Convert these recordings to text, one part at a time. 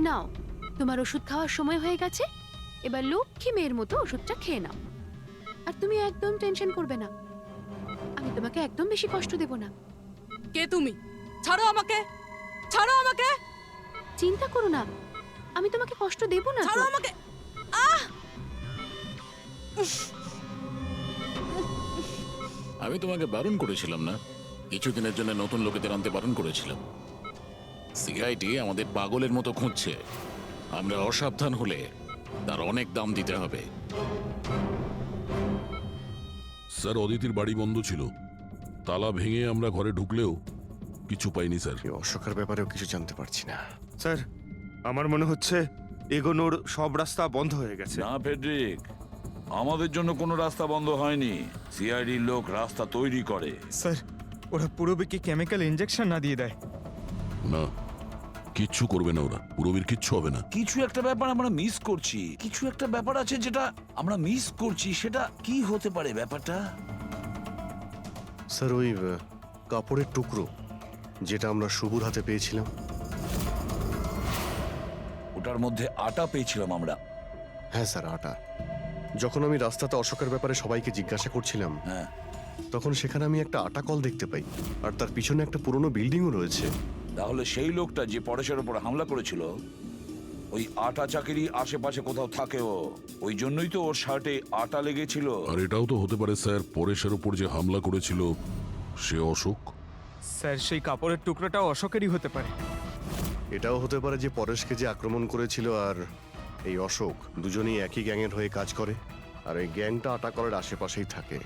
নাও, তোমার ওষুধ খাওয়ার সময় হয়ে গেছে, এবার লক্ষ্মী মেয়ের মতো ওষুধটা খেয়ে নাও। আর তুমি একদম টেনশন করবে না, আমি তোমাকে একদম বেশি কষ্ট দেব না। কে তুমি? ছাড়ো আমাকে, ছাড়ো আমাকে, চিন্তা করো না, আমি তোমাকে কষ্ট দেব না। ছাড়ো আমাকে। আহ! আমি তোমাকে বারণ করেছিলাম না? কিছুদিনের জন্য নতুন লোকেদের আনতে বারণ করেছিলাম। সিআইডি আমাদের পাগলের মতো খুঁজছে। আমরা অসাবধান হলে তার অনেক দাম দিতে হবে। স্যার, অদিতির বাড়ি বন্ধ ছিল, তালা ভেঙে আমরা ঘরে ঢুকলেও কিছু পাইনি স্যার। এই অশোকের ব্যাপারেও কিছু জানতে পারছি না স্যার। আমার মনে হচ্ছে এগোনোর সব রাস্তা বন্ধ হয়ে গেছে। না ফেডরিক, আমাদের জন্য কোনো রাস্তা বন্ধ হয়নি। সিআইডির লোক রাস্তা তৈরি করে। স্যার, ওরা পুরোবিকে কেমিক্যাল ইনজেকশন না দিয়ে দেয়? না, কিচ্ছু করবে না ওরা, পুরবীর কিচ্ছু হবে না। কিছু একটা ব্যাপার আমরা মিস করছি, কিছু একটা ব্যাপার আছে যেটা আমরা মিস করছি। সেটা কি হতে পারে ব্যাপারটা? স্যার, ওই কাপড়ের টুকরো যেটা আমরা শুভর হাতে পেয়েছিলাম। ওটার মধ্যে আটা পেয়েছিলাম আমরা। হ্যাঁ স্যার, আটা। যখন আমি রাস্তাতে অশোকের ব্যাপারে সবাইকে জিজ্ঞাসা করছিলাম, হ্যাঁ, তখন সেখানে আমি একটা আটা কল দেখতে পাই, আর তার পিছনে একটা পুরনো বিল্ডিংও রয়েছে। তাহলে সেই লোকটা যে পরেশের উপর হামলা করেছিল, ওই আটা চাকিরই আশেপাশে কোথাও থাকে ও। ওই জন্যই তো ওর শার্টে আটা লেগেছিল। আর এটাও তো হতে পারে স্যার, পরেশের ওপর যে হামলা করেছিল সে অশোক। স্যার, সেই কাপড়ের টুকরোটাও অশোকেরই হতে পারে। এটাও হতে পারে যে পরেশকে যে আক্রমণ করেছিল আর এই অশোক দুজনেই একই গ্যাংয়ের হয়ে কাজ করে, আর এই গ্যাংটা আটা কলের আশেপাশেই থাকে।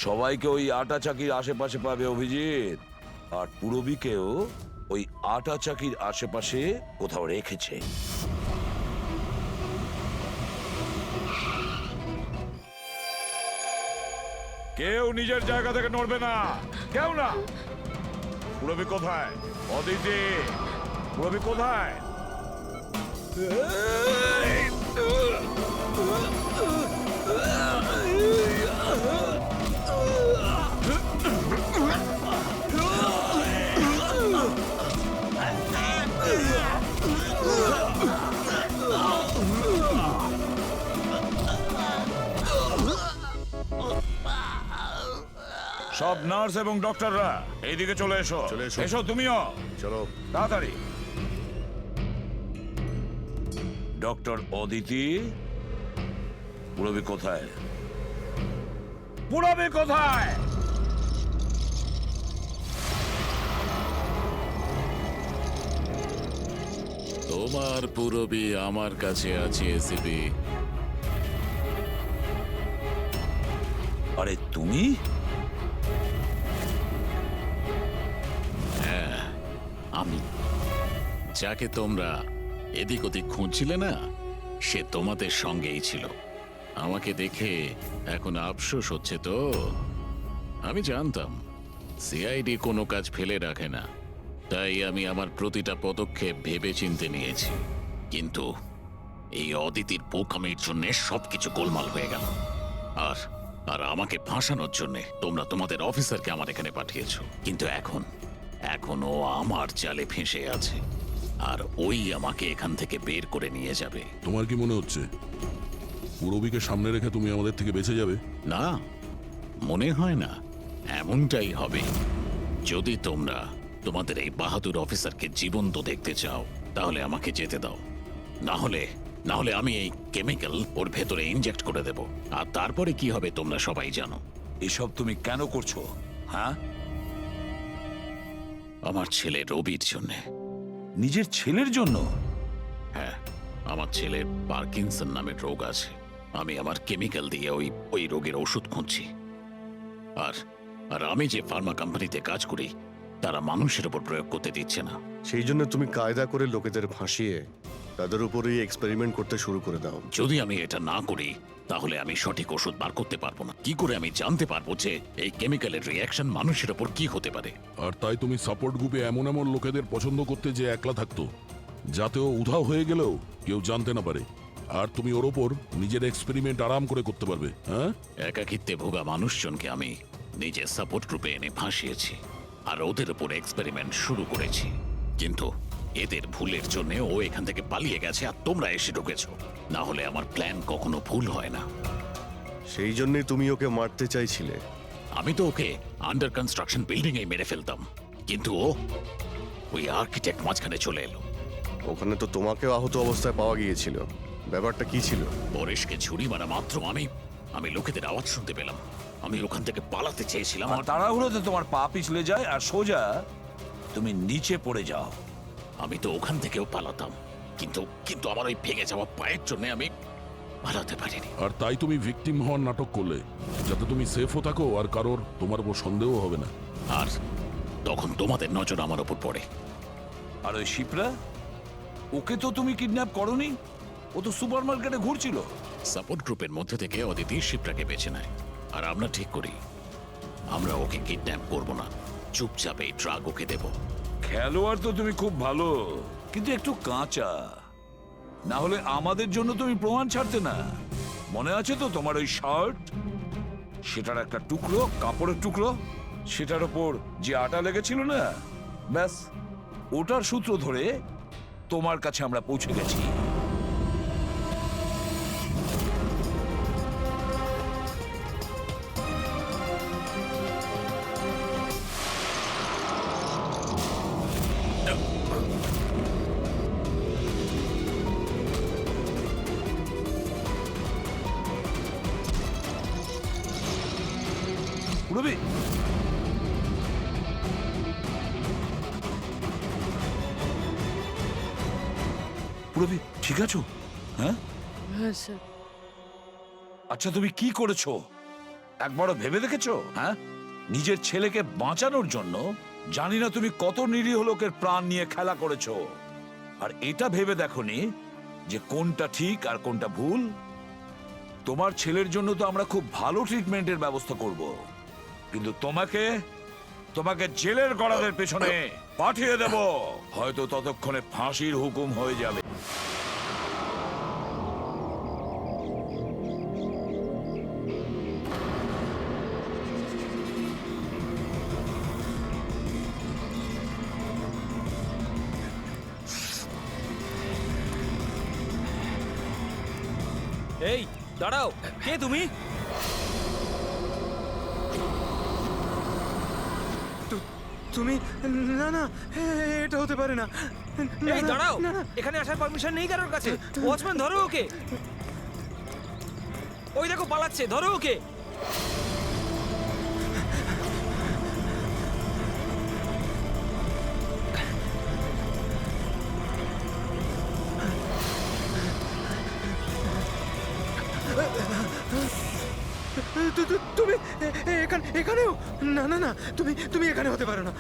সবাইকে ওই আটা চাকির আশেপাশে পাবে অভিজিৎ, আর পুরবীকেও ওই আটা চাকির আশেপাশে কোথাও রেখেছে। কেউ নিজের জায়গা থেকে নড়বে না, কেউ না। পুরবী কোথায়? অদিতি, পুরবী কোথায়? সব নার্স এবং ডক্টররা এইদিকে চলে এসো। চলে এসো। এসো তুমিও, চলো। তাড়াতাড়ি। ডক্টর অদিতি, পুরবী কোথায়? পুরবী কোথায়? তোমার পুরবী আমার কাছে আছে এসিপি। আরে তুমি? আমি যাকে তোমরা এদিক ওদিক খুঁজছিলে না, সে তোমাদের সঙ্গেই ছিল। আমাকে দেখে এখন আফসোস হচ্ছে তো? আমি জানতাম সিআইডি কোনো কাজ ফেলে রাখে না, তাই আমি আমার প্রতিটা পদক্ষেপ ভেবে চিন্তে নিয়েছি। কিন্তু এই অদিতির বোকামির জন্য সবকিছু গোলমাল হয়ে গেল। আর আর আমাকে ফাঁসানোর জন্য তোমরা তোমাদের অফিসারকে আমার এখানে পাঠিয়েছো। কিন্তু এখন ও আমার জালে ফেঁসে আছে, আর ওই আমাকে এখান থেকে বের করে নিয়ে যাবে। তোমার কি মনে হচ্ছে পুরবীকে সামনে রেখে তুমি আমাদের থেকে বেঁচে যাবে? না, মনে হয় না। এমনটাই হবে। যদি তোমরা তোমাদের এই বাহাদুর অফিসারকে জীবন্ত দেখতে চাও, তাহলে আমাকে যেতে দাও। না হলে আমি এই কেমিক্যাল ওর ভেতরে ইনজেক্ট করে দেব। আর তারপরে কি হবে তোমরা সবাই জানো। এসব তুমি কেন করছো? হ্যাঁ, আমার ছেলে রবির জন্য। নিজের ছেলের জন্য? হ্যাঁ, আমার ছেলের পার্কিনসন নামের রোগ আছে। আমি আমার কেমিক্যাল দিয়ে ওই রোগের ওষুধ খুঁজছি। আর আমি যে ফার্মা কোম্পানিতে কাজ করি, তারা মানুষের উপর প্রয়োগ করতে দিচ্ছে না। সেই জন্য তুমি কায়দা করে লোকেদের ভাসিয়ে তাদের উপরেই এক্সপেরিমেন্ট করতে শুরু করে দাও। যদি আমি এটা না করি, তাহলে আমি সঠিক ওষুধ বার করতে পারবো না। কি করে আমি জানতে পারবো যে এই কেমিক্যালের রিঅ্যাকশন মানুষের উপর কি হতে পারে? আর তাই তুমি সাপোর্ট গ্রুপে এমন এমন লোকেদের পছন্দ করতে যে একলা থাকতো, যাতে ও উধাও হয়ে গেলেও কেউ জানতে না পারে। আর তুমি ওর ওপর নিজের এক্সপেরিমেন্ট আরাম করে করতে পারবে। হ্যাঁ, একাকিত্বে ভোগা মানুষজনকে আমি নিজের সাপোর্ট গ্রুপে এনে ফাঁসিয়েছি, আর ওদের উপর এক্সপেরিমেন্ট শুরু করেছি। কিন্তু এদের ভুলের জন্য ও এখান থেকে পালিয়ে গেছে আর তোমরা এসে ঢুকেছো। না হলে আমার প্ল্যান কখনো ভুল হয় না। সেই জন্যই তুমি ওকে মারতে চাইছিলে। আমি তো ওকে আন্ডার কনস্ট্রাকশন বিল্ডিং এ মেরে ফেলতাম, কিন্তু ও ওই আর্কিটেক্ট মাঝখানে চলে এলো। ওখানে তো তোমাকেও আহত অবস্থায় পাওয়া গিয়েছিল। ব্যাপারটা কি ছিল? পরেশকে ছুরি মারা মাত্র আমি লোকেদের আওয়াজ শুনতে পেলাম। আমি ওখান থেকে পালাতে চেয়েছিলাম আর তাড়াহুড়োতে তোমার পা পিছলে যায় আর সোজা তুমি নিচে পড়ে যাও। আমি তো ওখান থেকেও পালাতাম, কিন্তু কিন্তু আমার ওই ভেঙে যাওয়া পায়ের জন্য আমি পালাতে পারিনি। আর তাই তুমি ভিকটিম হওয়ার নাটক করলে, যাতে তুমি সেফও থাকো আর কারোর তোমার উপর সন্দেহ হবে না। আর তখন তোমাদের নজর আমার ওপর পড়ে। আর ওই শিপ্রা, ওকে তো তুমি কিডন্যাপ করনি, ও তো সুপার মার্কেটে ঘুরছিল। সাপোর্ট গ্রুপের মধ্যে থেকে অদিতি শিপ্রাকে বেছে নেয়, আর আমরা ঠিক করি আমরা ওকে কিডন্যাপ করব না, চুপচাপ এই ড্রাগ ওকে দেব। খেলোয়াড় তো তুমি খুব ভালো, কিন্তু একটু কাঁচা। না হলে আমাদের জন্য তুমি প্রমাণ ছাড়তে না। মনে আছে তো তোমার ওই শার্ট, সেটার একটা টুকরো, কাপড়ের টুকরো, সেটার ওপর যে আটা লেগেছিল না, ব্যাস ওটার সূত্র ধরে তোমার কাছে আমরা পৌঁছে গেছি। রবি, রবি ঠিক আছো? হ্যাঁ হ্যাঁ স্যার। আচ্ছা, তুমি কি করেছো একবারও ভেবে দেখেছো? হ্যাঁ, নিজের ছেলেকে বাঁচানোর জন্য জানি না তুমি কত নিরীহ লোকের প্রাণ নিয়ে খেলা করেছো। আর এটা ভেবে দেখোনি যে কোনটা ঠিক আর কোনটা ভুল। তোমার ছেলের জন্য তো আমরা খুব ভালো ট্রিটমেন্টের ব্যবস্থা করব, কিন্তু তোমাকে জেলের গড়াদের পেছনে পাঠিয়ে দেব। হয়তো ততক্ষণে ফাঁসির হুকুম হয়ে যাবে। এই দাঁড়াও, কে তুমি? তুমি না না, এটা হতে পারে না। এই দাঁড়াও, এখানে আসার পারমিশন নেই কারোর কাছে। ওয়াচম্যান ধরো ওকে। ওই দেখো পালাচ্ছে, ধরো ওকে। তুমি এখানেও? না না না, তুমি এখানে হতে পারো না।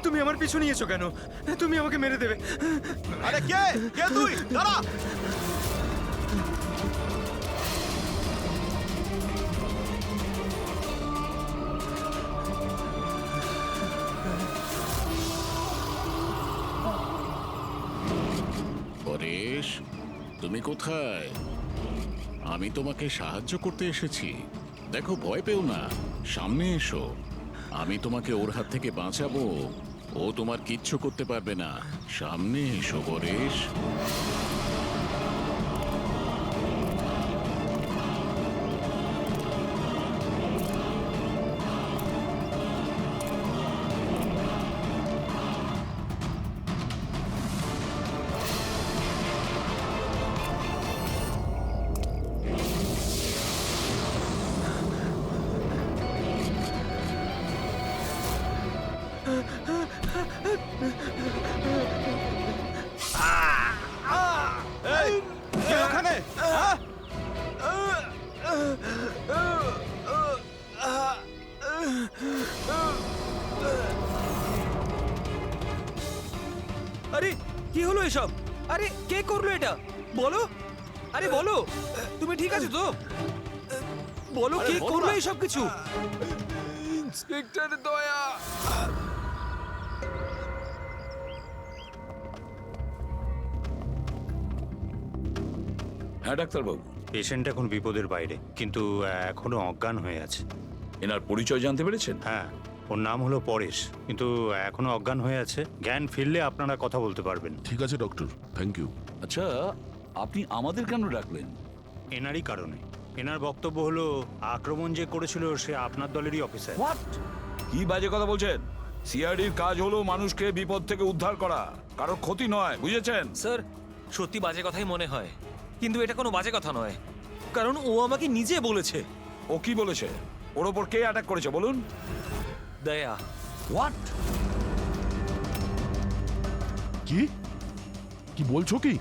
তুমি আমার পিছু নিয়েছো কেন? তুমি আমাকে মেরে দেবে। আরে কে কে তুই? দাঁড়া! পরেশ, তুমি কোথায়? আমি তোমাকে সাহায্য করতে এসেছি। দেখো, ভয় পেও না, সামনে এসো। আমি তোমাকে ওর হাত থেকে বাঁচাবো। ও তোমার কিচ্ছু করতে পারবে না। সামনে এসো পরেশ। কে ওখানে? হ্যাঁ? আরে কি হলো এসব? আরে কে করলো এটা? বলো, আরে বলো, তুমি ঠিক আছো তো? বলো কে করলো এসব কিছু? ইন্সপেক্টর দয়া। হ্যাঁ ডাক্তারবাবু, পেশেন্ট এখন বিপদের বাইরে, কিন্তু এখনো অজ্ঞান হয়ে আছে। এনার পরিচয় জানতে পেরেছেন? হ্যাঁ, ওর নাম হলো পরেশ, কিন্তু এখনো অজ্ঞান হয়ে আছে। জ্ঞান ফিরলে আপনারা কথা বলতে পারবেন। ঠিক আছে ডক্টর, থ্যাংক ইউ। আচ্ছা, আপনি আমাদের কেন ডাকলেন? এনারই কারণে। এনার বক্তব্য হলো আক্রমণ যে করেছিল সে আপনার দলেরই অফিসার। হোয়াট? কি বাজে কথা বলছেন? সিআইডির কাজ হলো মানুষকে বিপদ থেকে উদ্ধার করা, কারো ক্ষতি নয়, বুঝেছেন? স্যার, সত্যি বাজে কথাই মনে হয়, কিন্তু এটা কোনো বাজে কথা নয়, কারণ ও আমাকে নিজে বলেছে। ও কি বলেছে? ওর ওপর কে অ্যাটাক করেছে বলুন? দয়া। হোয়াট? কি কি বলছো কি?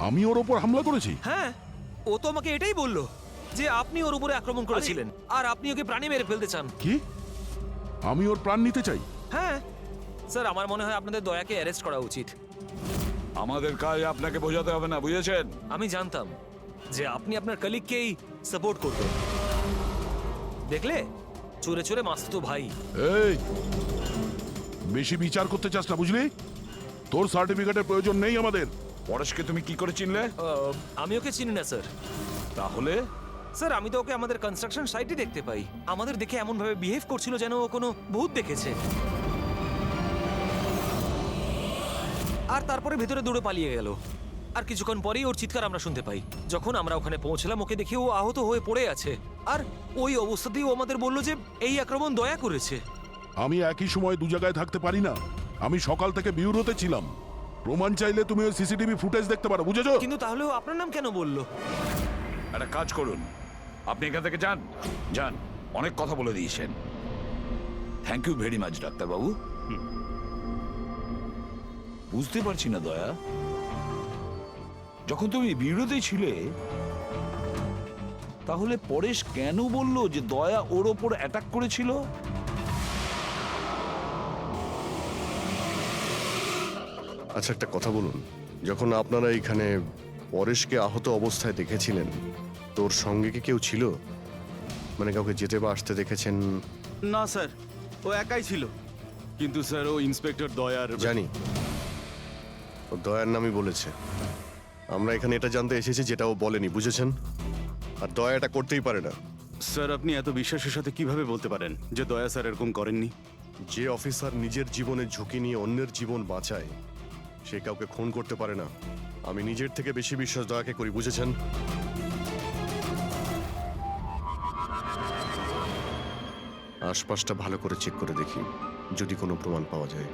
আমি ওর ওপর হামলা করেছি? হ্যাঁ, ও তো আমাকে এটাই বললো যে আপনি ওর উপরে আক্রমণ করেছিলেন আর আপনি ওকে প্রাণে মেরে ফেলতে চান। কি? আমি ওর প্রাণ নিতে চাই? হ্যাঁ স্যার, আমার মনে হয় আপনাদের দয়াকে অ্যারেস্ট করা উচিত। আমাদের কাজ আপনাকে বোঝাতে হবে না, বুঝেছেন? আমি জানতাম যে আপনি আপনার কলিগকেই সাপোর্ট করবেন। দেখলে, চোরে চোরে মাসতুতো ভাই। এই, বেশি বিচার করতে চাস না, বুঝলি? তোর সার্টিফিকেটের প্রয়োজন নেই আমাদের। পরেশকে তুমি কি করে চিনলে? আমি ওকে চিনি না স্যার। তাহলে স্যার, আমি তো ওকে আমাদের কনস্ট্রাকশন সাইটে দেখতে পাই। আমাদের দেখে এমন ভাবে বিহেভ করছিল যেন ও কোনো ভূত দেখেছে। আর তারপরে ভেতরে দৌড়ে পালিয়ে গেল। আর কিছুক্ষণ পরেই ওর চিৎকার আমরা শুনতে পাই। যখন আমরা ওখানে পৌঁছলাম, ওকে দেখে ও আহত হয়ে পড়ে আছে। আর ওই অবস্থাতেই ও আমাদের বলল যে এই আক্রমণ দয়া করেছে। আমি একই সময় দু জায়গায় থাকতে পারি না। আমি সকাল থেকে বিউরোতে ছিলাম। প্রমাণ চাইলে তুমি ওই সিসিটিভি ফুটেজ দেখতে পারো, বুঝেছো? কিন্তু তাহলেও আপনার নাম কেন বললো? একটা কাজ করুন, আপনি এখান থেকে যান। যান, অনেক কথা বলে দিয়েছেন। থ্যাংক ইউ ভেরি মাচ ডাক্তারবাবু। বুঝতে পারছি না দয়া, যখন তুমি বিরোধী ছিলে তাহলে পরেশ কেন বলল যে দয়া ওর ওপর অ্যাটাক করেছিল? আচ্ছা, একটা কথা বলুন, যখন আপনারা এখানে পরেশকে আহত অবস্থায় দেখেছিলেন, তোর সঙ্গে কি কেউ ছিল? মানে কাউকে যেতে বা আসতে দেখেছেন? না স্যার, ও একাই ছিল, কিন্তু স্যার ও ইন্সপেক্টর দয়ার। জানি, ও দয়ার নামই বলেছে। আমরা এখানে এটা জানতে এসেছি যেটা ও বলেনি, বুঝেছেন? আর দয়া এটা করতেই পারে না। স্যার, আপনি এত বিশ্বাসের সাথে কিভাবে বলতে পারেন যে দয়া স্যার এরকম করেননি? যে অফিসার নিজের জীবনে ঝুঁকি নিয়ে অন্যের জীবন বাঁচায়, সে কাউকে খুন করতে পারে না। আমি নিজের থেকে বেশি বিশ্বাস দয়াকে করি, বুঝেছেন? আশপাশটা ভালো করে চেক করে দেখি, যদি কোনো প্রমাণ পাওয়া যায়।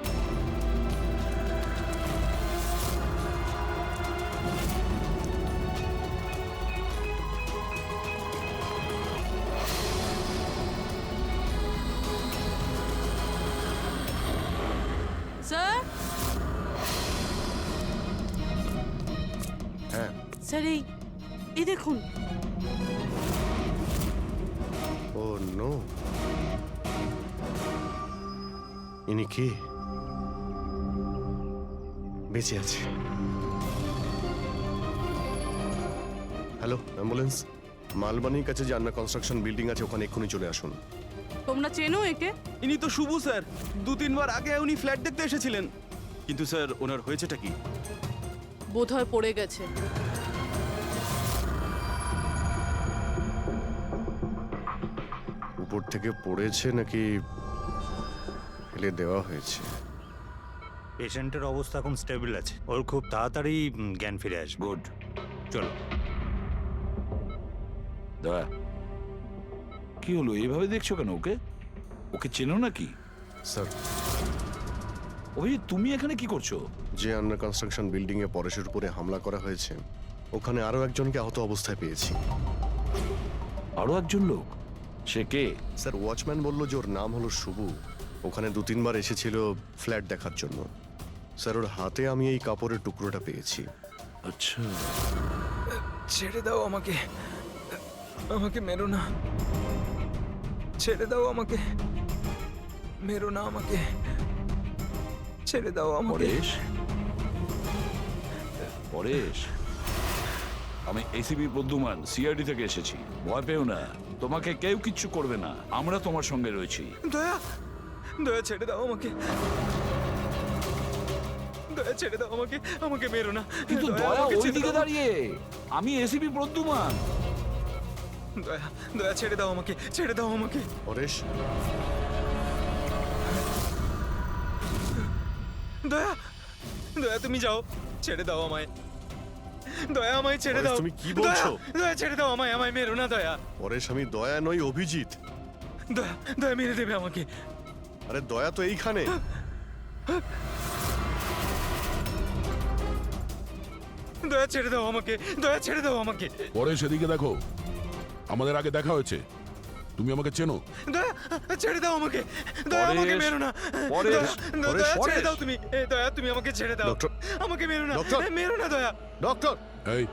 স্যার, হ্যাঁ, স্যার এই দেখুন। ও নো, ইনি কে? বেঁচে আছে। Hello, ambulance. মালবানির কাছে যে আন্না কনস্ট্রাকশন বিল্ডিং আছে, ওখানে এক্ষুনি চলে আসুন। তোমরা চেনো একে? ইনি তো শুভু স্যার, 2-3 বার আগে উনি ফ্ল্যাট দেখতে এসেছিলেন। কিন্তু স্যার, ওনার হয়েছেটা কি? বোধহয় পড়ে গেছে। উপর থেকে পড়েছে নাকি ফেলে দেওয়া হয়েছে? পেশেন্টের অবস্থা এখন স্টেবল আছে, ওর খুব তাড়াতাড়ি জ্ঞান ফিরে আসবে। গুড। চলো। দয়া, কি হলো? এইভাবে দেখছো কেন ওকে? ওকে চেনো নাকি? স্যার, ওই তুমি এখানে কি করছো? যে আন্ডার কনস্ট্রাকশন বিল্ডিং এ পরেশের উপরে হামলা করা হয়েছে, ওখানে আরো একজনকে আহত অবস্থায় পেয়েছি। আরো একজন লোক? সে কে? স্যার, ওয়াচম্যান বলল যে ওর নাম হলো শুভু। ওখানে 2-3 বার এসেছিল ফ্ল্যাট দেখার জন্য। স্যার, ওর হাতে আমি এই কাপড়ের টুকরোটা পেয়েছি। আচ্ছা, ছেড়ে দাও আমাকে, আমাকে মেরো না। ছেড়ে দাও আমাকে, মেরো না আমাকে। ছেড়ে দাও আমাকে। পরেশ, পরেশ, আমি এসিপি প্রদ্যুমান, সিআইডি থেকে এসেছি। ভয় পেও না, তোমাকে কেউ কিচ্ছু করবে না, আমরা তোমার সঙ্গে রয়েছি। দয়া, দয়া ছেড়ে দাও আমাকে। দয়া দয়া ছেড়ে দাও আমাকে, আমাকে মেরো না। কিন্তু দয়া, দয়া আমাকে ছেড়ে ওইদিকে দাও। দাঁড়িয়ে, আমি এসিপি প্রদ্যুমান। দয়া, দয়া ছেড়ে দাও আমাকে, ছেড়ে দাও আমাকে। পরেশ, দয়া, দয়া তুমি যাও, ছেড়ে দাও আমায়। দয়া আমায় ছেড়ে পরেশ, দাও। তুমি কি বলছো? দয়া, দয়া ছেড়ে দাও আমায়, আমায় মেরো না দয়া। পরেশ আমি দয়া নই, অভিজিৎ। দয়া, দয়া মেরে দেবে আমাকে। আরে দয়া তো এইখানে। দয়া ছেড়ে দাও আমাকে, দয়া ছেড়ে দাও আমাকে। পরে সেদিকে দেখো, আমাদের আগে দেখা হয়েছে, তুমি আমাকে চেনো। দয়া, ছেড়ে দাও আমাকে। দয়া আমাকে পরেশ, মেরো না। পরেশ, দয়া, পরেশ, দয়া ছেড়ে পরেশ। দাও তুমি। দয়া তুমি আমাকে ছেড়ে দাও। ডক্টর, আমাকে মেরো না, ডক্টর। মেরো না দয়া। ডক্টর, এই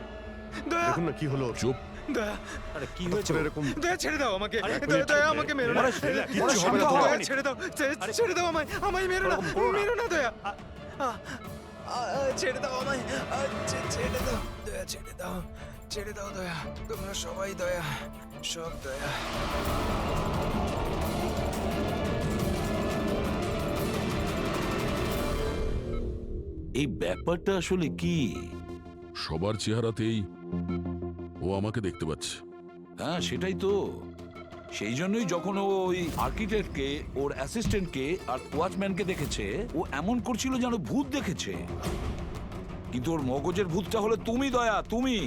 দয়া, দেখুন না কি হলো ওর। চুপ। দয়া, আরে কি হঠাৎ হয়েছে করে এরকম দয়া ছেড়ে দাও আমাকে। এক দয়া, মিনিট, দয়া আমাকে মেরো না। পরেশ, কিচ্ছু দয়া, হবে না তোমার। দয়া ছেড়ে দাও, ছেড়ে দাও আমায়, আমায় মেরো না, মেরো না দয়া। ছেড়ে দাও আমায়, ছেড়ে দাও দয়া, ছেড়ে দাও, ছেড়ে দাও দয়া। তোমরা সবাই দয়া, সব দয়া। এই ব্যাপারটা আসলে কি? সবার চেহারাতেই ও আমাকে দেখতে পাচ্ছে। হ্যাঁ সেটাই তো। সেই জন্যই যখন ও ওই আর্কিটেক্টকে, ওর অ্যাসিস্ট্যান্টকে আর ওয়াচম্যানকে দেখেছে, ও এমন করছিল যেন ভূত দেখেছে। কিন্তু ওর মগজের ভূতটা হলো তুমি দয়া, তুমি।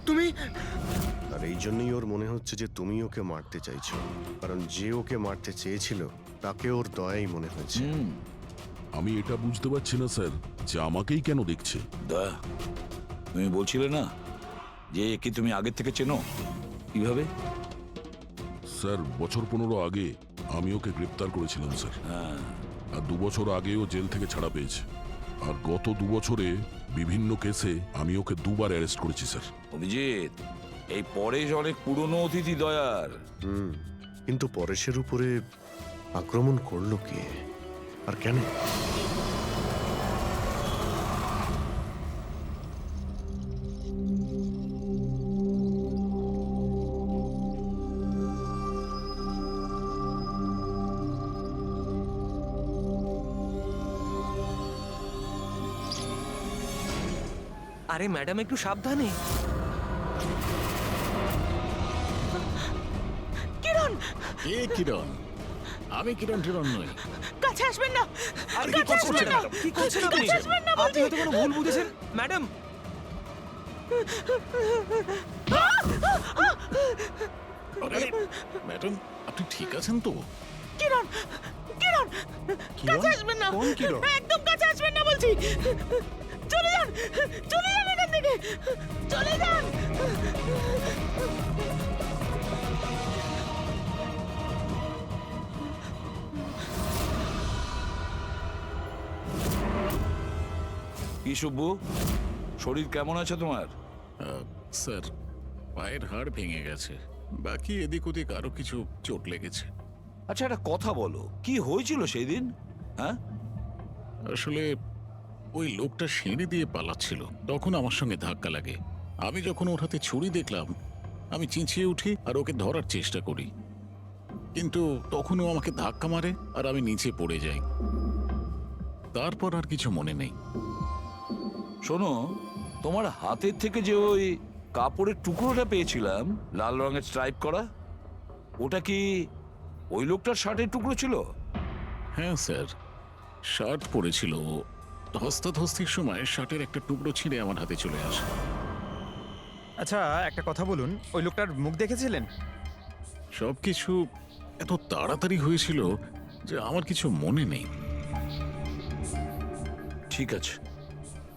তুমি আর এই জন্যই ওর মনে হচ্ছে যে তুমি ওকে মারতে চাইছো, কারণ যে ওকে মারতে চেয়েছিল তাকে ওর দয়াই মনে হয়েছে। আমি এটা বুঝতে পারছি না স্যার, যে আমাকেই কেন দেখছে। দয়া, তুমি বলছিলে না যে একে তুমি আগের থেকে চেনো? কিভাবে? স্যার, বছর 15 আগে আমি ওকে গ্রেপ্তার করেছিলাম স্যার। আর 2 বছর আগেও জেল থেকে ছাড়া পেয়েছে। আর গত 2 বছরে বিভিন্ন কেসে আমি ওকে 2বার অ্যারেস্ট করেছি স্যার। অভিজিৎ, এই পরেশ অনেক পুরনো অতিথি দয়ার। কিন্তু পরেশের উপরে আক্রমণ করলো কে আর কেন? আরে ম্যাডাম একটু সাবধানে। কিরণ, কে কিরণ? আমি কিরণ টিরণ নই। কাছে আসবেন না। আরে কি করছেন না? কি করছেন আপনি? কাছে আসবেন না আপনি হয়তো কোনো ভুল বুঝেছেন ম্যাডাম। আরে ম্যাডাম, আপনি ঠিক আছেন তো? কিরণ, কিরণ, কাছে আসবেন না। কোন কিরণ? একদম কাছে আসবেন না বলছি। চলে যান, চলে যান এখান থেকে, চলে যান। কি শুভ্বু, শরীর কেমন আছে তোমার? স্যার, পায়ের হাড় ভেঙে গেছে, বাকি এদিক ওদিক আরো কিছু চোট লেগেছে। আচ্ছা একটা কথা বলো, কি হয়েছিল সেই দিন? হ্যাঁ, আসলে ওই লোকটা সিঁড়ি দিয়ে পালাচ্ছিল, তখন আমার সঙ্গে ধাক্কা লাগে। আমি যখন ওর হাতে ছুরি দেখলাম, আমি চেঁচিয়ে উঠি আর ওকে ধরার চেষ্টা করি, কিন্তু তখন ও আমাকে ধাক্কা মারে আর আমি নিচে পড়ে যাই। তারপর আর কিছু মনে নেই। শোনো, তোমার হাতের থেকে যে ওই কাপড়ের টুকরোটা পেয়েছিলাম লাল রঙের স্ট্রাইপ করা, ওটা কি ওই লোকটার শার্টের টুকরো ছিল? হ্যাঁ স্যার, শার্ট পরেছিল। ও ধস্তাধস্তির সময় শার্টের একটা টুকরো ছিঁড়ে আমার হাতে চলে আসে। আচ্ছা একটা কথা বলুন, ওই লোকটার মুখ দেখেছিলেন? সবকিছু এত তাড়াতাড়ি হয়েছিল যে আমার কিছু মনে নেই। ঠিক আছে,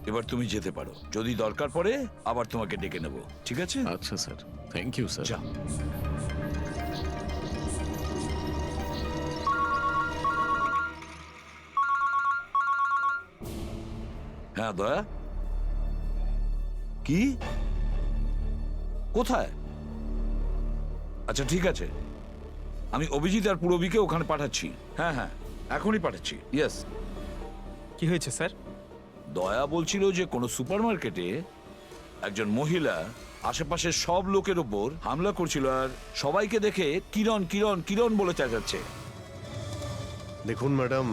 এবার তুমি যেতে পারো। যদি দরকার পড়ে আবার তোমাকে ডেকে নেব, ঠিক আছে? আচ্ছা স্যার, থ্যাংক ইউ স্যার। যা। হ্যাঁ দয়া, কি? কোথায়? আচ্ছা ঠিক আছে, আমি অভিজিৎ আর পুরবীকে ওখানে পাঠাচ্ছি। হ্যাঁ হ্যাঁ, এখনই পাঠাচ্ছি। ইয়েস। কি হয়েছে স্যার? দয়া বলছিল যে কোনো সুপারমার্কেটে একজন মহিলা আশেপাশের সব লোকের ওপর হামলা করছিল আর সবাইকে দেখে কিরণ কিরণ কিরণ বলে চেঁচাচ্ছে। দেখুন ম্যাডাম,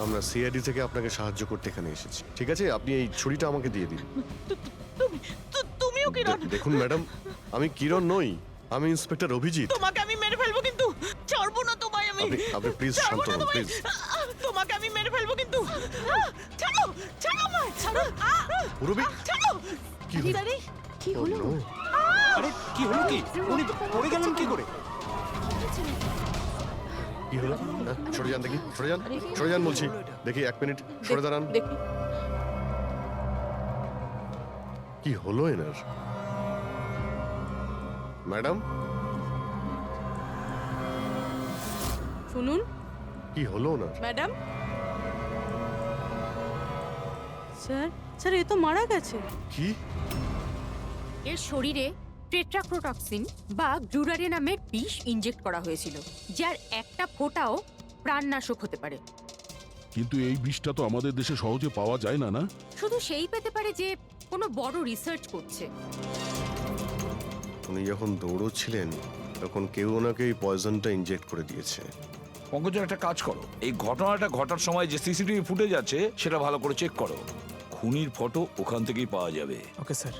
আমরা সিআইডি থেকে আপনাকে সাহায্য করতে এখানে এসেছি, ঠিক আছে? আপনি এই ছুরিটা আমাকে দিয়ে দিন। তুমিও কিরণ? দেখুন ম্যাডাম, আমি কিরণ নই, আমি ইন্সপেক্টর অভিজিৎ। তোমাকে আমি মেরে ফেলবো কিন্তু, ছাড়বো না তোমায় আমি। আপনি প্লিজ ছাড়বো শান্ত না হন, তোমায়। প্লিজ। তোমাকে আমি মেরে ফেলবো কিন্তু। ছাড়ো, ছাড়ো আমায়, ছাড়ো। পুরবি, ছাড়ো। কি হলো? দাঁড়ি। কি হলো? Oh, no! আরে কি হলো কি উনি পড়ে গেলেন কি করে? কি হলো? সরে যান দেখি, সরে যান, সরে যান বলছি। দেখি 1 মিনিট সরে দাঁড়ান। দেখি। কি হলো এনার? ম্যাডাম, শুনুন কি হলো ওনার? ম্যাডাম। স্যার, স্যার এ তো মারা গেছে। কি? এর শরীরে টেট্রাক্রোটক্সিন বা গ্লুরারে নামের বিষ ইনজেক্ট করা হয়েছিল, যার একটা ফোঁটাও প্রাণনাশক হতে পারে। কিন্তু এই বিষটা তো আমাদের দেশে সহজে পাওয়া যায় না, না? শুধু সেই পেতে পারে যে কোনো বড় রিসার্চ করছে। উনি যখন দৌড়চ্ছিলেন তখন কেউ ওনাকে এই পয়জনটা ইনজেক্ট করে দিয়েছে। পঙ্কজ, একটা কাজ করো, এই ঘটনাটা ঘটার সময় যে সিসিটিভি ফুটেজ আছে সেটা ভালো করে চেক করো। খুনির ফটো ওখান থেকেই পাওয়া যাবে। Okay sir.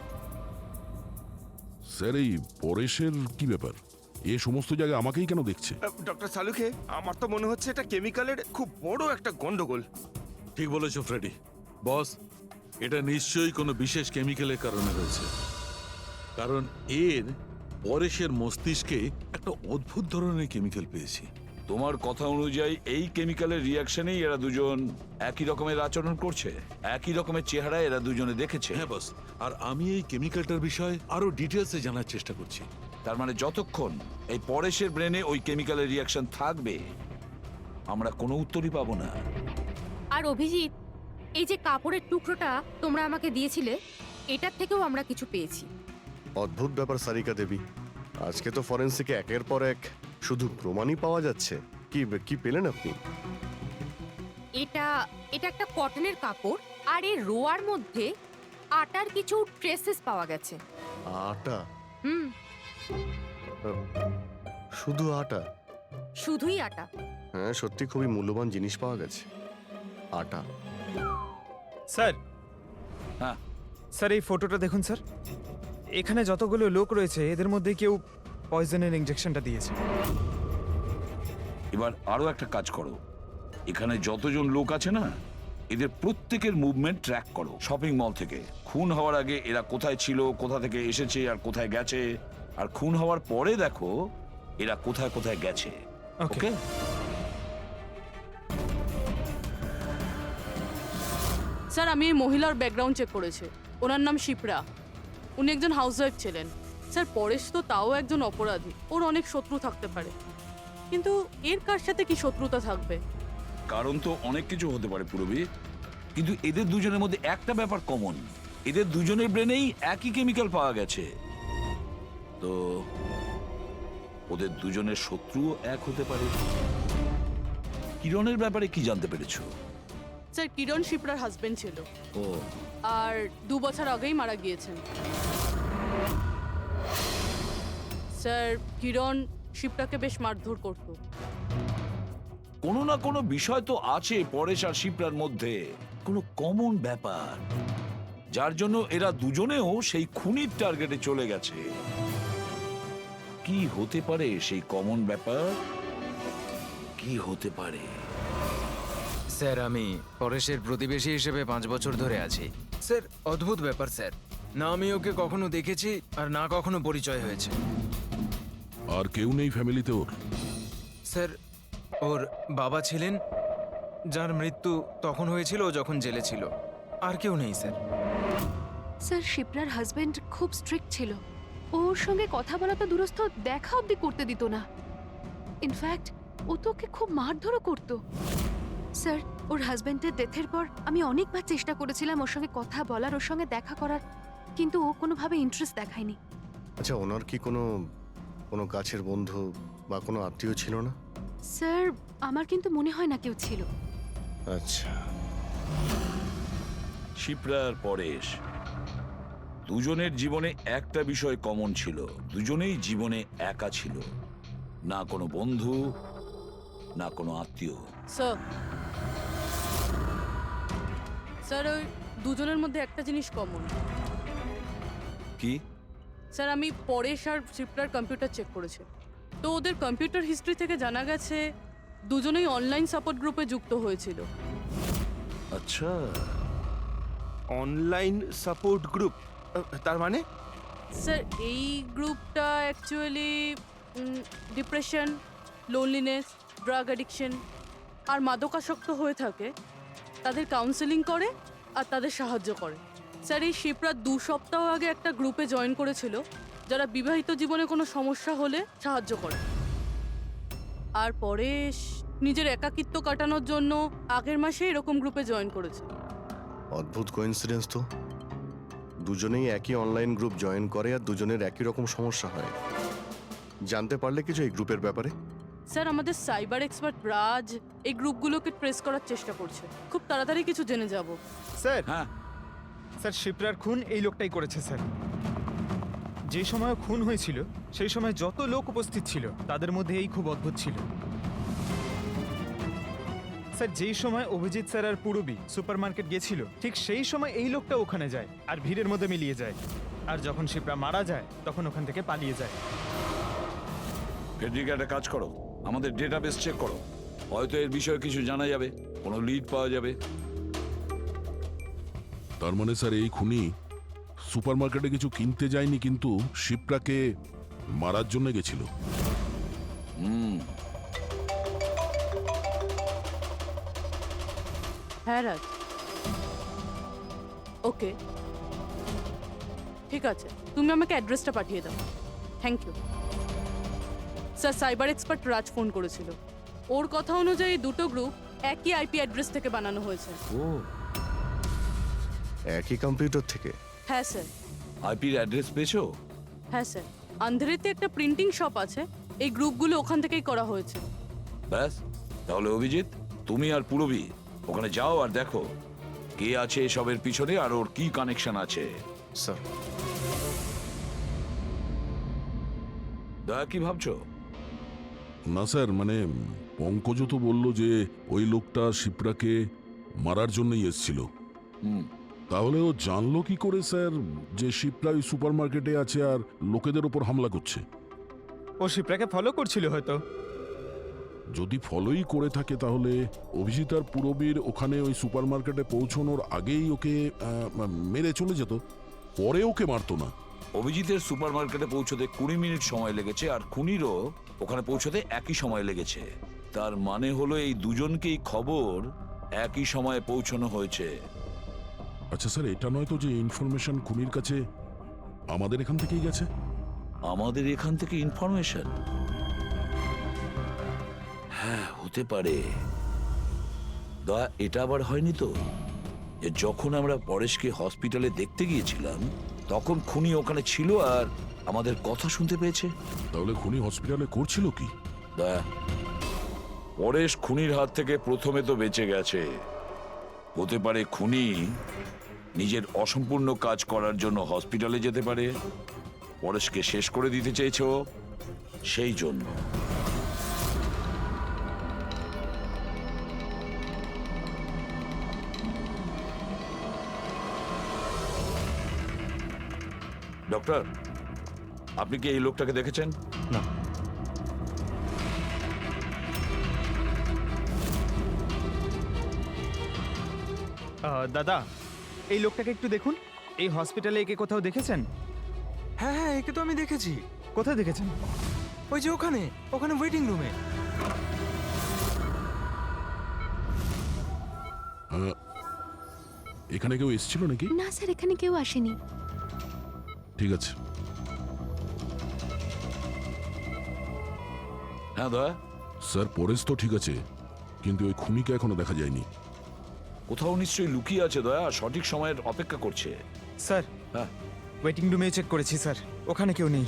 স্যার, এই পরেশের কি ব্যাপার? এ সমস্ত জায়গায় আমাকেই কেন দেখছে? ডক্টর সালুখে, আমার তো মনে হচ্ছে এটা কেমিক্যালের খুব বড় একটা গন্ডগোল। ঠিক বলেছো ফ্রেডি। বস, এটা নিশ্চয়ই কোনো বিশেষ কেমিক্যালের কারণে হয়েছে, কারণ এর পরেশের মস্তিষ্কে একটা অদ্ভুত ধরনের কেমিক্যাল পেয়েছি। তোমার কথা অনুযায়ী এই কেমিক্যালের রিয়াকশনেই এরা দুজন একই রকমের আচরণ করছে, একই রকমের চেহারা এরা দুজনে দেখেছে। হ্যাঁ বস, আর আমি এই কেমিক্যালটার বিষয়ে আরো ডিটেলসে জানার চেষ্টা করছি। তার মানে যতক্ষণ এই পরেশের ব্রেনে ওই কেমিক্যালের রিয়াকশন থাকবে, আমরা কোনো উত্তরই পাবো না। আর অভিজিৎ, এই যে কাপড়ের টুকরোটা তোমরা আমাকে দিয়েছিলে, এটার থেকেও আমরা কিছু পেয়েছি। অদ্ভুত ব্যাপার সারিকা দেবী, আজকে তো ফরেন্সিকে একের পর এক শুধু প্রমাণই পাওয়া যাচ্ছে। কি কি পেলেন আপনি? এটা একটা কটনের কাপড়, আর এর রোয়ার মধ্যে আটার কিছু ট্রেসেস পাওয়া গেছে। আটা? হুম, শুধু আটা? শুধুই আটা। হ্যাঁ, সত্যি খুবই মূল্যবান জিনিস পাওয়া গেছে, আটা। স্যার, হ্যাঁ স্যার এই ফটোটা দেখুন স্যার। এখানে যতগুলো লোক রয়েছে এদের মধ্যে কেউ পয়জনের ইনজেকশনটা দিয়েছে। এবার আরো একটা কাজ করো, এখানে যতজন লোক আছে না, এদের প্রত্যেকের মুভমেন্ট ট্র্যাক করো। শপিং মল থেকে খুন হওয়ার আগে এরা কোথায় ছিল, কোথা থেকে এসেছে আর কোথায় গেছে, আর খুন হওয়ার পরে দেখো এরা কোথায় কোথায় গেছে। ওকে? স্যার, আমি এই মহিলার ব্যাকগ্রাউন্ড চেক করেছি। ওনার নাম শিপ্রা, উনি একজন হাউসওয়াইফ ছিলেন। স্যার, পরেশ তো তাও একজন অপরাধী, ওর অনেক শত্রু থাকতে পারে, কিন্তু এর কার সাথে কি শত্রুতা থাকবে? কারণ তো অনেক কিছু হতে পারে পুরবি, কিন্তু এদের দুজনের মধ্যে একটা ব্যাপার কমন, এদের দুজনের ব্রেনেই একই কেমিক্যাল পাওয়া গেছে। তো ওদের দুজনের শত্রুও এক হতে পারে। কিরণের ব্যাপারে কি জানতে পেরেছো? স্যার, কিরণ শিপ্রার হাজবেন্ড ছিল, ও, আর 2 বছর আগেই মারা গিয়েছেন। স্যার, কিরণ শিপ্রাকে বেশ মারধর করতো। কোনো না কোনো বিষয় তো আছে পরেশ আর শিপ্রার মধ্যে, কোনো কমন ব্যাপার, যার জন্য এরা দুজনেও সেই খুনির টার্গেটে চলে গেছে। কি হতে পারে সেই কমন ব্যাপার? কি হতে পারে? স্যার, আমি পরেশের প্রতিবেশী হিসেবে 5 বছর ধরে আছি। স্যার, অদ্ভুত ব্যাপার স্যার, না আমি ওকে কখনো দেখেছি আর না কখনো পরিচয় হয়েছে। আর কেউ নেই ফ্যামিলিতে ওর? স্যার, ওর বাবা ছিলেন, যার মৃত্যু তখন হয়েছিল যখন জেলে ছিল। আর কেউ নেই স্যার। স্যার, শিপ্রার হাজবেন্ড খুব স্ট্রিক্ট ছিল। ওর সঙ্গে কথা বলা তো দূরস্থ, দেখা অবধি করতে দিত না। ইনফ্যাক্ট ও তো ওকে খুব মারধরও করতো। স্যার, ওর হাজবেন্ডের ডেথের পর আমি অনেকবার চেষ্টা করেছিলাম ওর সঙ্গে কথা বলার, ওর সঙ্গে দেখা করার, কিন্তু ও কোনোভাবে ইন্টারেস্ট দেখায়নি। আচ্ছা, ওনার কি কোনো কাছের বন্ধু বা কোনো আত্মীয় ছিল না? স্যার, আমার কিন্তু মনে হয় না কেউ ছিল। আচ্ছা। শিপ্রা আর পরেশ দুজনের জীবনে একটা বিষয় কমন ছিল, দুজনেই জীবনে একা ছিল, না কোনো বন্ধু না কোনো আত্মীয়। স্যার স্যার ওই দুজনের মধ্যে একটা জিনিস কমন। কি? স্যার আমি পরেশ আর শিপ্রার কম্পিউটার চেক করেছি, তো ওদের কম্পিউটার হিস্ট্রি থেকে জানা গেছে দুজনেই অনলাইন সাপোর্ট গ্রুপে যুক্ত হয়েছিল। আচ্ছা, অনলাইন সাপোর্ট গ্রুপ, তার মানে? স্যার এই গ্রুপটা actually depression, loneliness, drug addiction আর মাদকাসক্ত হয়ে থাকে তাদের কাউন্সেলিং করে আর তাদের সাহায্য করে। স্যার এই শিপ্রা 2 সপ্তাহ আগে একটা গ্রুপে জয়েন করেছিল যারা বিবাহিত জীবনে কোনো সমস্যা হলে সাহায্য করে। আর পরেশ নিজের একাকিত্ব কাটানোর জন্য আগের মাসে এরকম গ্রুপে জয়েন করেছে। অদ্ভুত কোইন্সিডেন্স তো, দুজনেই একই অনলাইন গ্রুপ জয়েন করে আর দুজনের একই রকম সমস্যা হয়। জানতে পারলে কিছু এই গ্রুপের ব্যাপারে? স্যার আমাদের সাইবার এক্সপার্ট রাজ এই গ্রুপগুলোকে ট্রেস করার চেষ্টা করছে, খুব তাড়াতাড়ি কিছু জেনে যাব। স্যার, হ্যাঁ স্যার শিপ্রার খুন এই লোকটাই করেছে স্যার। যে সময় খুন হয়েছিল সেই সময় যত লোক উপস্থিত ছিল তাদের মধ্যে এই খুব অদ্ভুত ছিল। স্যার যেই সময় অভিজিৎ স্যার আর পূরবী সুপারমার্কেট গেছিল ঠিক সেই সময় এই লোকটা ওখানে যায় আর ভিড়ের মধ্যে মিলিয়ে যায়, আর যখন শিপ্রা মারা যায় তখন ওখান থেকে পালিয়ে যায়। ফেডরিকা, একটা কাজ করো, আমাদের ডেটাবেস চেক করো, হয়তো এর বিষয়ে কিছু জানা যাবে, কোনো লিড পাওয়া যাবে। তার মানে স্যার এই খুনি সুপারমার্কেটে কিছু কিনতে যায়নি, কিন্তু শিপ্রাকে মারার জন্য গেছিল। হ্যাঁ রাজ, ওকে ঠিক আছে, তুমি আমাকে অ্যাড্রেসটা পাঠিয়ে দাও। Thank you sir. Cyber expert Raj phone করেছিল, ওর কথা অনুযায়ী দুটো গ্রুপ একই আইপি অ্যাড্রেস থেকে বানানো হয়েছে। ও, একই কম্পিউটার থেকে? হ্যাঁ স্যার। আইপির অ্যাড্রেস পেয়েছো? হ্যাঁ স্যার, আন্ধ্রেতে একটা প্রিন্টিং শপ আছে, এই গ্রুপগুলো ওখান থেকেই করা হয়েছে। ব্যাস, তাহলে অভিজিৎ তুমি আর পূরবী ওখানে যাও আর দেখো কে আছে এসবের পিছনে আর ওর কি কানেকশন আছে। স্যার, দয়া, কি ভাবছো? না স্যার, মানে পঙ্কজ তো বলল যে ওই লোকটা শিপ্রাকে মারার জন্যই এসেছিল। হুম, তাহলে ও জানলো কি করে স্যার যে শিপ্রা ওই সুপারমার্কেটে আছে আর লোকেদের ওপর হামলা করছে? ও শিপ্রাকে ফলো করছিল হয়তো। যদি ফলোই করে থাকে তাহলে অভিজিৎ আর পূরবীর ওখানে ওই সুপারমার্কেটে পৌঁছানোর আগেই ওকে মেরে চলে যেত, পরে ওকে মারতো না। অভিজিতের সুপারমার্কেটে পৌঁছতে 20 মিনিট সময় লেগেছে আর খুনিরও ওখানে পৌঁছতে একই সময় লেগেছে। তার মানে হলো এই দুজনকেই খবর একই সময়ে পৌঁছানো হয়েছে। আচ্ছা স্যার, এটা নয় তো যে ইনফরমেশন খুনির কাছে আমাদের এখান থেকেই গেছে? আমাদের এখান থেকে ইনফরমেশন? হ্যাঁ, হতে পারে। দয়া, এটা আবার হয়নি তো যে যখন আমরা পরেশকে হসপিটালে দেখতে গিয়েছিলাম তখন খুনি ওখানে ছিল আর আমাদের কথা শুনতে পেয়েছে? তাহলে খুনি হসপিটালে করছিল কি? দয়া, পরেশ খুনির হাত থেকে প্রথমে তো বেঁচে গেছে, হতে পারে খুনি নিজের অসম্পূর্ণ কাজ করার জন্য হসপিটালে যেতে পারে, পরেশকে শেষ করে দিতে চেয়েছ সেই জন্য। ডক্টর, আপনি কি এই লোকটাকে দেখেছেন? না। দাদা, এই লোকটাকে একটু দেখুন। এই হসপিটালে একে কোথাও দেখেছেন? হ্যাঁ হ্যাঁ, একে তো আমি দেখেছি। কোথায় দেখেছেন? ওই যে ওখানে ওখানে ওয়েটিং রুমে। এখানে কেউ এসেছিল নাকি? না স্যার, এখানে কেউ আসেনি। ঠিক আছে। হ্যাঁ দয়া, স্যার পরেশ তো ঠিক আছে, কিন্তু ওই খুনিকে এখনো দেখা যায়নি। কোথাও নিশ্চয়ই লুকিয়ে আছে দয়া, সঠিক সময়ের অপেক্ষা করছে। স্যার, হ্যাঁ, ওয়েটিং রুমে চেক করেছি স্যার, ওখানে কেউ নেই।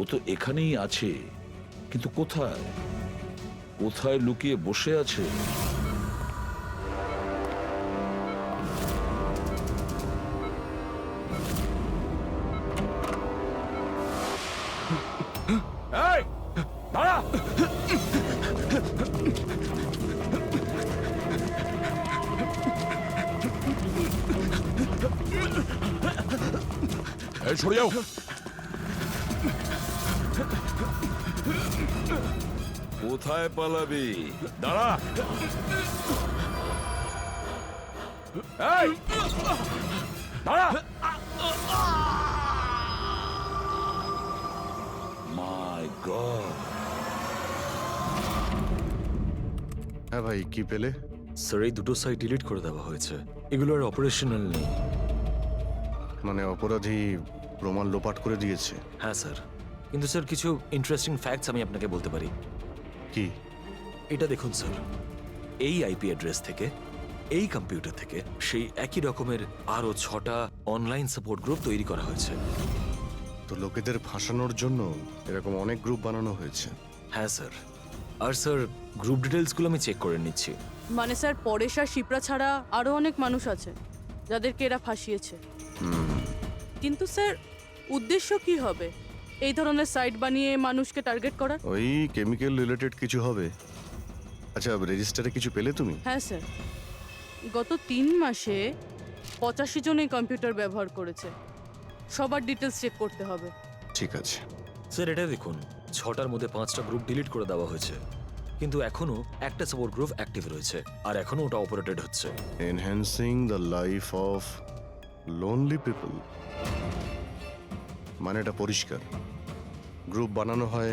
ও তো এখানেই আছে, কিন্তু কোথায় কোথায় লুকিয়ে বসে আছে? এই, দাঁড়া! এই সরে যাও। কোথায় পালাবি? দাঁড়া! এই! দাঁড়া! মাই গড! হ্যাঁ ভাই, কি পেলে? স্যার এই দুটো সাইট ডিলিট করে দেওয়া হয়েছে, এগুলো আর অপারেশনাল নেই। মানে অপরাধী প্রমাণ লোপাট করে দিয়েছে? হ্যাঁ স্যার, কিন্তু স্যার কিছু ইন্টারেস্টিং ফ্যাক্টস আমি আপনাকে বলতে পারি। কি? এটা দেখুন স্যার, এই আইপি অ্যাড্রেস থেকে, এই কম্পিউটার থেকে সেই একই রকমের আরও 6টা অনলাইন সাপোর্ট গ্রুপ তৈরি করা হয়েছে। তো লোকেদের ফাঁসানোর জন্য এরকম অনেক গ্রুপ বানানো হয়েছে? হ্যাঁ স্যার, আর স্যার গ্রুপ ডিটেলসগুলো আমি চেক করে নিচ্ছি। মানে স্যার পরেশ আর শিপ্রা ছাড়া আরো অনেক মানুষ আছে যাদেরকে এরা ফাঁসিয়েছে। কিন্তু স্যার উদ্দেশ্য কি হবে এই ধরনের সাইট বানিয়ে মানুষকে টার্গেট করার? ওই কেমিক্যাল রিলেটেড কিছু হবে। আচ্ছা, রেজিস্টারে কিছু পেলে তুমি? হ্যাঁ স্যার, গত 3 মাসে 85 জন এই কম্পিউটার ব্যবহার করেছে। সবার ডিটেলস চেক করতে হবে। ঠিক আছে। স্যার এটা দেখুন, 6টার মধ্যে 5টা গ্রুপ ডিলিট করে দেওয়া হয়েছে, কিন্তু এখনো একটা সাপোর্ট গ্রুপ অ্যাক্টিভ রয়েছে আর এখনো ওটা অপারেটেড হচ্ছে। Enhancing the life of lonely people, মানে এটা পরিষ্কার। গ্রুপ বানানো হয়,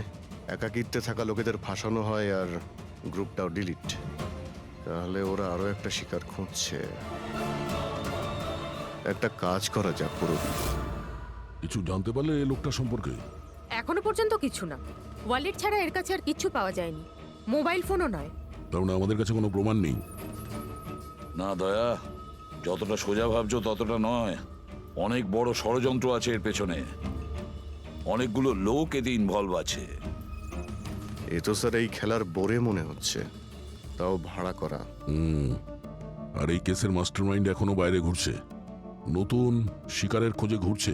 একাকিত্বে থাকা লোকেদের ফাঁসানো হয়, আর গ্রুপটাও ডিলিট। তাহলে ওরা আরো একটা শিকার খুঁজছে। একটা কাজ করা যাক পুরো। কিছু জানতে পারলে এই লোকটা সম্পর্কে? এখনো পর্যন্ত কিছু না। ওয়ালেট ছাড়া এর কাছে আর কিচ্ছু পাওয়া যায়নি, মোবাইল ফোনও নয়। তার মানে আমাদের কাছে কোনো প্রমাণ নেই? না দয়া, যতটা সোজা ভাবছো ততটা নয়। অনেক বড় ষড়যন্ত্র আছে এর পেছনে, অনেকগুলো লোক এতে ইনভলভ আছে। এ তো স্যার এই খেলার বোরে মনে হচ্ছে, তাও ভাড়া করা। আর এই কেসের মাস্টারমাইন্ড এখনো বাইরে ঘুরছে, নতুন শিকারের খোঁজে ঘুরছে।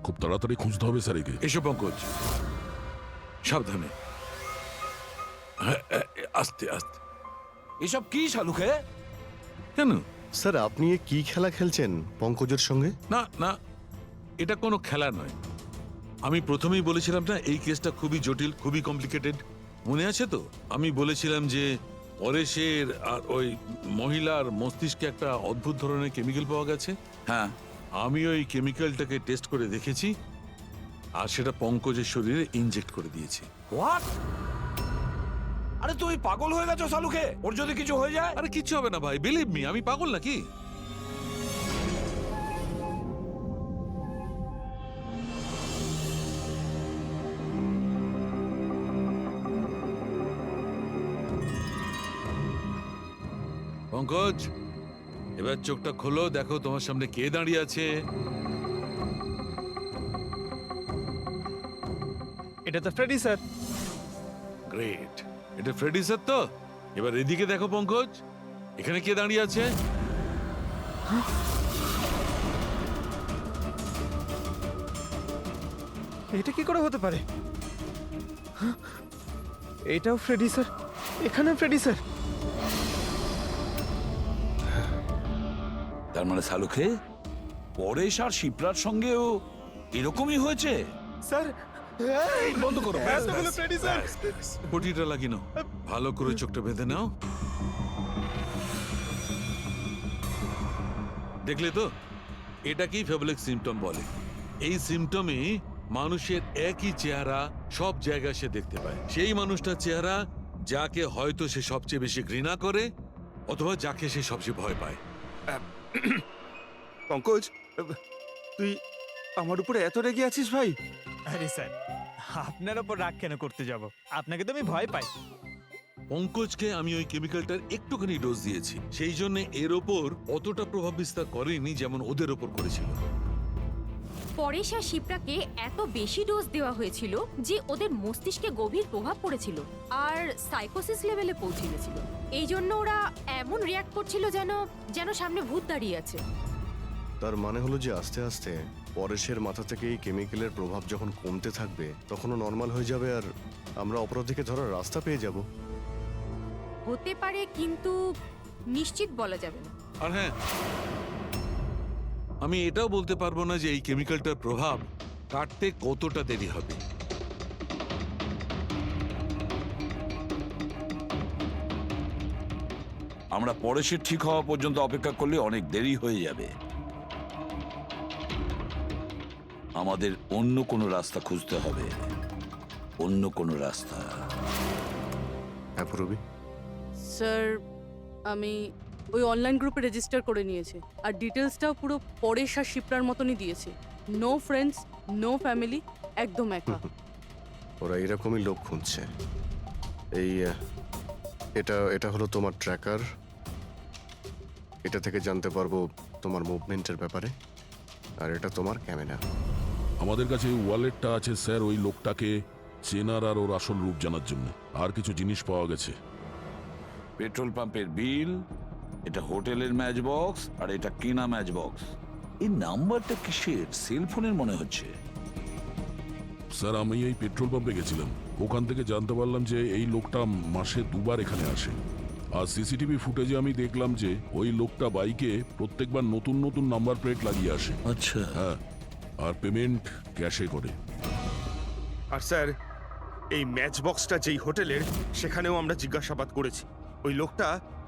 খুব তাড়াতাড়ি খুঁজতে হবে স্যার একে। এসো পঙ্কজ, সাবধানে, আস্তে আস্তে। এসব কি শালুকে? কেন? স্যার আপনি এ কি খেলা খেলছেন পঙ্কজের সঙ্গে? না না, এটা কোনো খেলা নয়। আমি প্রথমেই বলেছিলাম না এই কেসটা খুবই জটিল, খুবই কমপ্লিকেটেড। মনে আছে তো? আমি বলেছিলাম যে পরেশের আর ওই মহিলার মস্তিষ্কে একটা অদ্ভুত ধরনের কেমিক্যাল পাওয়া গেছে। হ্যাঁ, আমি ওই কেমিক্যালটাকে টেস্ট করে দেখেছি আর সেটা পঙ্কজের শরীরে ইনজেক্ট করে দিয়েছি। হোয়াট? আরে তুমি পাগল হয়ে গেছো শালুকে? ওর যদি কিছু হয়ে যায়? আরে কিচ্ছু হবে না ভাই, বিলিভ মি, আমি পাগল নাকি? পঙ্কজ, এবার চোখটা খোলো, দেখো তোমার সামনে কে দাঁড়িয়ে আছে। এটা তো ফ্রেডি স্যার। গ্রেট, এটা ফ্রেডি স্যার তো? এবার এদিকে দেখো পঙ্কজ, এখানে কে দাঁড়িয়ে আছে? এটা কি করে হতে পারে? এটাও ফ্রেডি স্যার, এখানেও ফ্রেডি স্যার। তার মানে শালুকে পরেশ আর শিপ্রার সঙ্গেও এরকমই হয়েছে? স্যার বন্ধ করো। Freddie sir. পটিটা লাগিয়ে নাও, ভালো করে চোখটা বেঁধে নাও। দেখলে তো, এটাকেই ফেবলিক সিমটম বলে। এই সিমটমে মানুষের একই চেহারা সব জায়গায় সে দেখতে পায়। সেই মানুষটার চেহারা যাকে হয়তো সে সবচেয়ে বেশি ঘৃণা করে, অথবা যাকে সে সবচেয়ে ভয় পায়। পঙ্কজ, তুই আমার উপরে এত রেগে আছিস ভাই? আরে স্যার, আপনার ওপর রাগ কেন করতে যাব? আপনাকে তো আমি ভয় পাই। পঙ্কজকে আমি ওই কেমিক্যালটার একটুখানি ডোজ দিয়েছি, সেই জন্য এর ওপর অতটা প্রভাব বিস্তার করেনি যেমন ওদের ওপর করেছিল। পরেশ আর শিপ্রাকে এত বেশি ডোজ দেওয়া হয়েছিল যে ওদের মস্তিষ্কে গভীর প্রভাব পড়েছিল আর সাইকোসিস লেভেলে পৌঁছে গেছিল। এই জন্য ওরা এমন রিয়াক্ট করছিল যেন যেন সামনে ভূত দাঁড়িয়ে আছে। তার মানে হলো যে আস্তে আস্তে পরেশের মাথা থেকে এই কেমিক্যালের প্রভাব যখন কমতে থাকবে তখনও নর্মাল হয়ে যাবে আর আমরা অপরাধীকে ধরার রাস্তা পেয়ে যাব। হতে পারে, কিন্তু নিশ্চিত বলা যাবে না। আর হ্যাঁ, আমি এটাও বলতে পারবো না যে এই কেমিক্যালটার প্রভাব কাটতে কতটা দেরি হবে। আমরা পরেশের ঠিক হওয়া পর্যন্ত অপেক্ষা করলে অনেক দেরি হয়ে যাবে। আমাদের অন্য কোনো রাস্তা খুঁজতে হবে, অন্য কোনো রাস্তা। হ্যাঁ পুরবি, স্যার আমি ওই অনলাইন গ্রুপে রেজিস্টার করে নিয়েছি, আর ডিটেলসটাও পুরো পরেশ আর শিপ্রার মতনই দিয়েছি। নো ফ্রেন্ডস, নো ফ্যামিলি, একদম একা। ওরা এরকমই লোক খুঁজছে। এই এটা এটা হলো তোমার ট্র্যাকার। এটা থেকে জানতে পারবো তোমার মুভমেন্টের ব্যাপারে। আর এটা তোমার ক্যামেরা। আমাদের কাছে এই ওয়ালেটটা আছে স্যার, ওই লোকটাকে চেনার আর ওর আসল রূপ জানার জন্য। আর কিছু জিনিস পাওয়া গেছে। পেট্রোল পাম্পের বিল, এটা হোটেলের ম্যাচ বক্স, আর এটা কেনা ম্যাচ বক্স। এই নাম্বারটা কিসের? সেলফোনের মনে হচ্ছে। স্যার আমি এই পেট্রোল পাম্পে গেছিলাম, ওখান থেকে জানতে পারলাম যে এই লোকটা মাসে 2 বার এখানে আসে। আর সিসিটিভি ফুটেজে আমি দেখলাম যে ওই লোকটা বাইকে প্রত্যেকবার নতুন নতুন নাম্বার প্লেট লাগিয়ে আসে। আচ্ছা, হ্যাঁ, আর পেমেন্ট ক্যাশে করে। আর স্যার এই ম্যাচ বক্সটা যেই হোটেলের, সেখানেও আমরা জিজ্ঞাসাবাদ করেছি। ওই লোকটা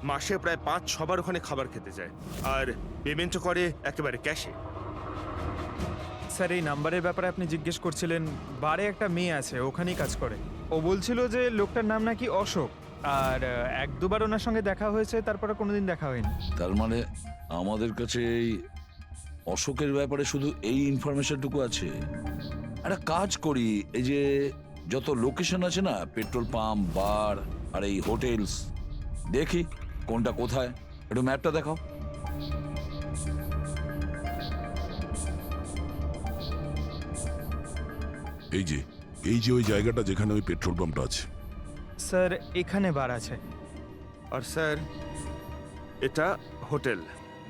মাসে প্রায় 5-6 বার ওখানে খাবার খেতে যায়, আর পেমেন্টও করে একেবারে ক্যাশে। স্যার এই নাম্বারের ব্যাপারে আপনি জিজ্ঞেস করছিলেন, বারে একটা মেয়ে আছে ওখানেই কাজ করে। ও বলছিল যে লোকটার নাম নাকি অশোক, আর 1-2 বার ওনার সঙ্গে দেখা হয়েছে, তারপরে কোনোদিন দেখা হয়নি। তার মানে আমাদের কাছে এই অশোকের ব্যাপারে শুধু এই ইনফরমেশনটুকু আছে। একটা কাজ করি, এই যে যত লোকেশন আছে না, পেট্রোল পাম্প, বার আর এই হোটেলস, দেখি কোনটা কোথায়। একটু ম্যাপটা দেখাও। এই যে ওই জায়গাটা যেখানে ওই পেট্রোল পাম্পটা আছে। স্যার এখানে বার আছে। আর স্যার এটা হোটেল।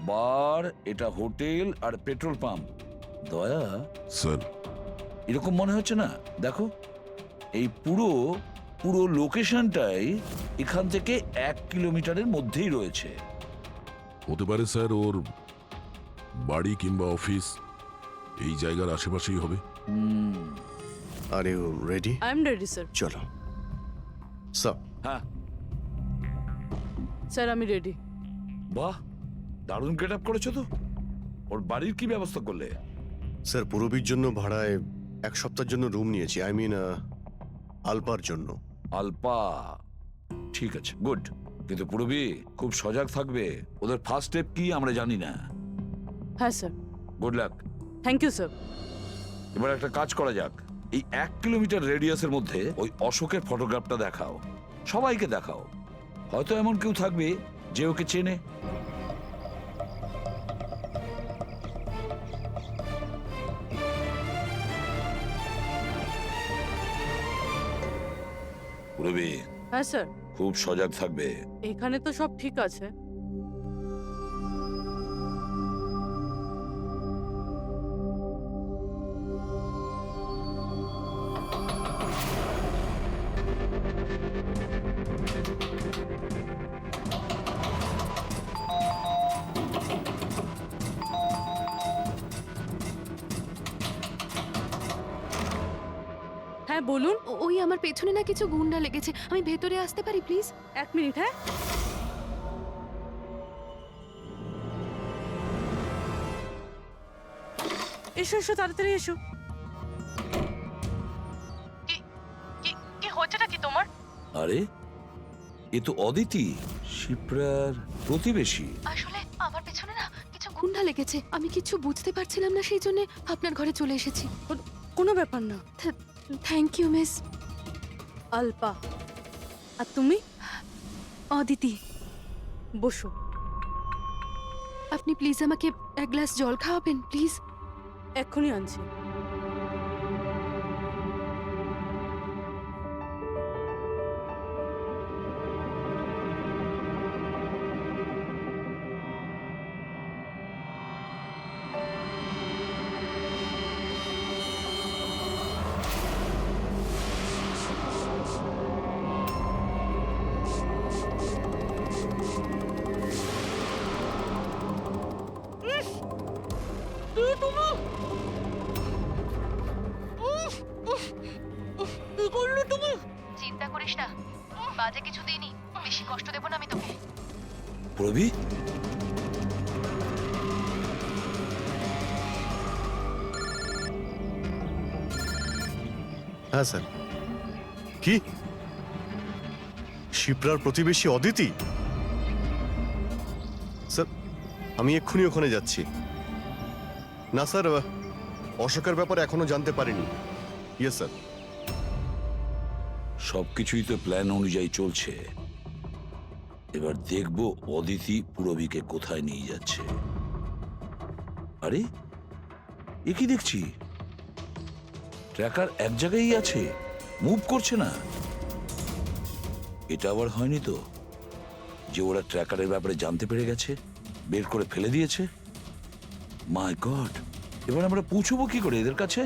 বার, এটা হোটেল, আর পেট্রোল পাম্প। দয়া, স্যার এরকম মনে হচ্ছে না? দেখো, এই পুরো পুরো লোকেশনটাই এখান থেকে 1 কিলোমিটারের মধ্যেই রয়েছে। হতে পারে স্যার ওর বাড়ি কিংবা অফিস এই জায়গার আশেপাশেই হবে। Are you ready? I am ready sir. চলো স্যার। হ্যাঁ স্যার আমি রেডি। বাহ, দারুণ গেট আপ করেছো তো। ওর বাড়ির কি ব্যবস্থা করলে? স্যার পুরবীর জন্য ভাড়ায় 1 সপ্তাহের জন্য রুম নিয়েছি। আই মিন আলপার জন্য। আলপা, ঠিক আছে, গুড। কিন্তু পুরবী খুব সজাগ থাকবে। ওদের ফার্স্ট স্টেপ কি আমরা জানি না। হ্যাঁ স্যার। Good luck. Thank you sir. এবার একটা কাজ করা যাক, এই 1 কিলোমিটার রেডিয়াসের মধ্যে ওই অশোকের ফটোগ্রাফটা দেখাও, সবাইকে দেখাও। হয়তো এমন কেউ থাকবে যে ওকে চেনে। পুরবী হ্যাঁ স্যার। খুব সজাগ থাকবে। এখানে তো সব ঠিক আছে। হ্যাঁ বলুন। ওই আমার পেছনে না কিছু গুন্ডা লেগেছে, আমি ভেতরে আসতে পারি প্লিজ? 1 মিনিট। হ্যাঁ এসো এসো, তাড়াতাড়ি এসো। কি হচ্ছেটা কি তোমার? আরে এ তো অদিতি, শিপ্রার প্রতিবেশী। আসলে আমার পেছনে না কিছু গুন্ডা লেগেছে, আমি কিছু বুঝতে পারছিলাম না, সেই জন্য আপনার ঘরে চলে এসেছি। কোনো ব্যাপার না। Thank you miss. আলপা। আর তুমি? অদিতি। বসো। আপনি প্লিজ আমাকে 1 গ্লাস জল খাওয়াবেন প্লিজ? এক্ষুনি আনছি। তুমি? কি করলে তুমি? চিন্তা করিস না, বাজে কিছু দিইনি, বেশি কষ্ট দেব না আমি তোকে। প্রবি, হ্যাঁ স্যার। কি শিপ্রার প্রতিবেশী অদিতি? স্যার আমি এক্ষুনি ওখানে যাচ্ছি। না স্যার, অশোকের ব্যাপারে এখনো জানতে পারিনি। Yes sir. সবকিছুই তো প্ল্যান অনুযায়ী চলছে। এবার দেখব অদিতি পুরবীকে কোথায় নিয়ে যাচ্ছে। আরে এ কি দেখছি, ট্র্যাকার এক জায়গায় আছে, মুভ করছে না। এটা আবার হয়নি তো যে ওরা ট্র্যাকারের ব্যাপারে জানতে পেরে গেছে, বের করে ফেলে দিয়েছে? মাই গড, এবার আমরা পৌঁছবো কি করে এদের কাছে?